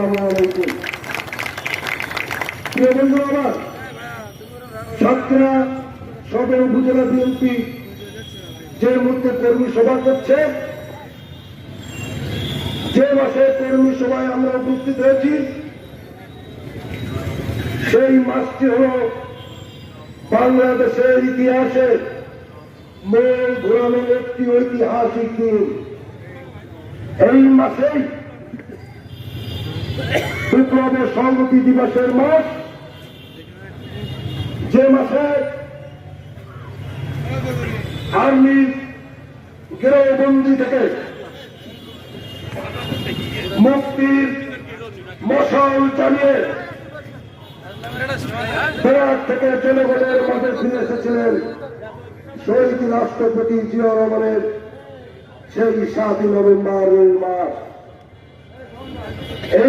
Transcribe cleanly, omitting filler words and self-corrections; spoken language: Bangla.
আসসালামু আলাইকুম। প্রিয় বন্ধু আমার, সাতক্ষীরা সদর উপজেলা বিএনপি যে মুহূর্তে কর্মী সভা করছে, যে মাসে কর্মী সভায় আমরা উপস্থিত হয়েছি, সেই মাসটি হল বাংলাদেশের ইতিহাসে মোড় ঘোরানোর একটি ঐতিহাসিক দিন। এই মাসেই বিপ্লবের সংহতি দিবসের মাস, যে মাসে আর্মির গৃহবন্দী থেকে মুক্তির মশাল চালিয়ে বেড়ার থেকে জনগণের মাঝে ফিরে এসেছিলেন শহীদ রাষ্ট্রপতি জিয়া রহমানের সেই 7 নভেম্বরের মাস। এই